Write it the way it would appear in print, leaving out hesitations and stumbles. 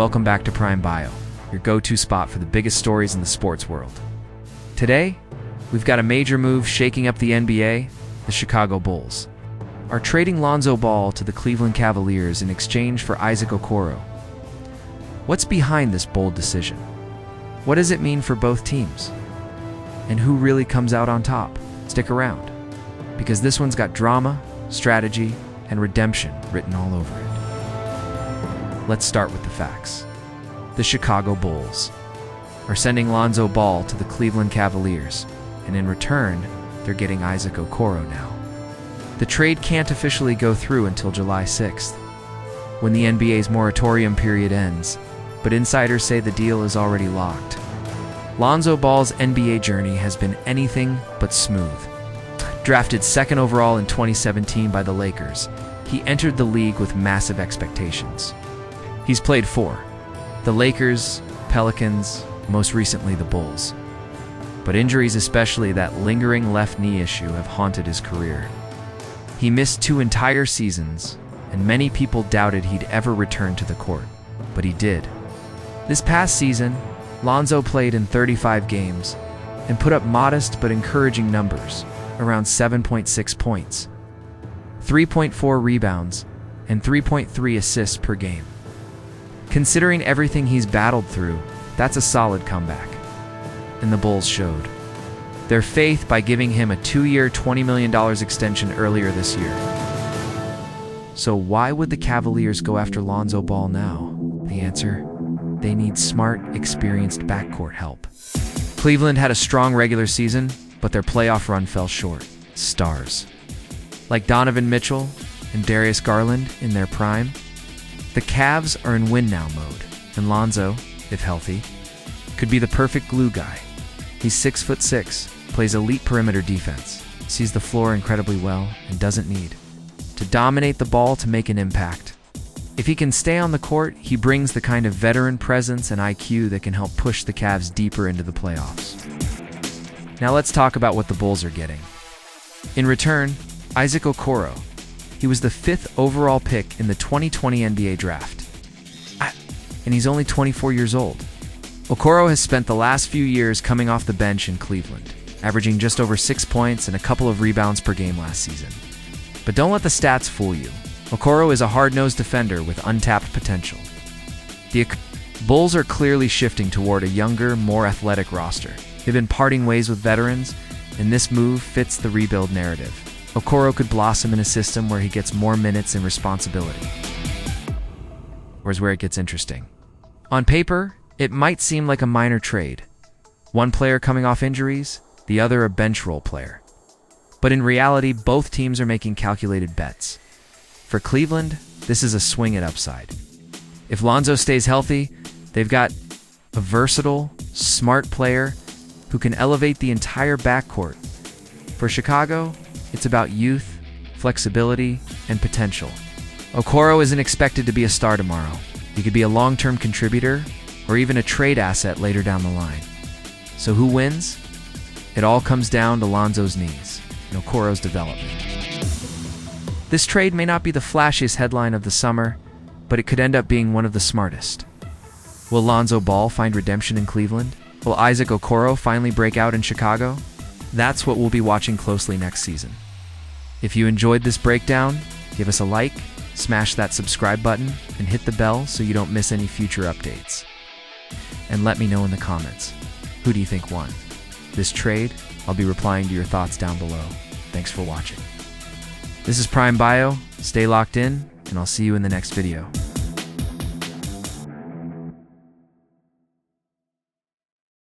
Welcome back to Prime Bio, your go-to spot for the biggest stories in the sports world. Today, we've got a major move shaking up the NBA. The Chicago Bulls are trading Lonzo Ball to the Cleveland Cavaliers in exchange for Isaac Okoro. What's behind this bold decision? What does it mean for both teams? And who really comes out on top? Stick around, because this one's got drama, strategy, and redemption written all over it. Let's start with the facts. The Chicago Bulls are sending Lonzo Ball to the Cleveland Cavaliers, and in return, they're getting Isaac Okoro now. The trade can't officially go through until July 6th, when the NBA's moratorium period ends, but insiders say the deal is already locked. Lonzo Ball's NBA journey has been anything but smooth. Drafted second overall in 2017 by the Lakers, he entered the league with massive expectations. He's played for the Lakers, Pelicans, most recently the Bulls. But injuries, especially that lingering left knee issue, have haunted his career. He missed 2 entire seasons, and many people doubted he'd ever return to the court, but he did. This past season, Lonzo played in 35 games and put up modest but encouraging numbers, around 7.6 points, 3.4 rebounds, and 3.3 assists per game. Considering everything he's battled through, that's a solid comeback. And the Bulls showed their faith by giving him a 2-year, $20 million extension earlier this year. So why would the Cavaliers go after Lonzo Ball now? The answer: they need smart, experienced backcourt help. Cleveland had a strong regular season, but their playoff run fell short. Stars like Donovan Mitchell and Darius Garland in their prime. The Cavs are in win-now mode, and Lonzo, if healthy, could be the perfect glue guy. He's 6'6", plays elite perimeter defense, sees the floor incredibly well, and doesn't need to dominate the ball to make an impact. If he can stay on the court, he brings the kind of veteran presence and IQ that can help push the Cavs deeper into the playoffs. Now let's talk about what the Bulls are getting. In return, Isaac Okoro. He was the 5th overall pick in the 2020 NBA draft. And he's only 24 years old. Okoro has spent the last few years coming off the bench in Cleveland, averaging just over 6 points and a couple of rebounds per game last season. But don't let the stats fool you. Okoro is a hard-nosed defender with untapped potential. The Bulls are clearly shifting toward a younger, more athletic roster. They've been parting ways with veterans, and this move fits the rebuild narrative. Okoro could blossom in a system where he gets more minutes and responsibility. Here's where it gets interesting. On paper, it might seem like a minor trade. One player coming off injuries, the other a bench role player. But in reality, both teams are making calculated bets. For Cleveland, this is a swing at upside. If Lonzo stays healthy, they've got a versatile, smart player who can elevate the entire backcourt. For Chicago, it's about youth, flexibility, and potential. Okoro isn't expected to be a star tomorrow. He could be a long-term contributor or even a trade asset later down the line. So who wins? It all comes down to Lonzo's knees and Okoro's development. This trade may not be the flashiest headline of the summer, but it could end up being one of the smartest. Will Lonzo Ball find redemption in Cleveland? Will Isaac Okoro finally break out in Chicago? That's what we'll be watching closely next season. If you enjoyed this breakdown, give us a like, smash that subscribe button, and hit the bell so you don't miss any future updates. And let me know in the comments, who do you think won this trade? I'll be replying to your thoughts down below. Thanks for watching. This is Prime Bio. Stay locked in, and I'll see you in the next video.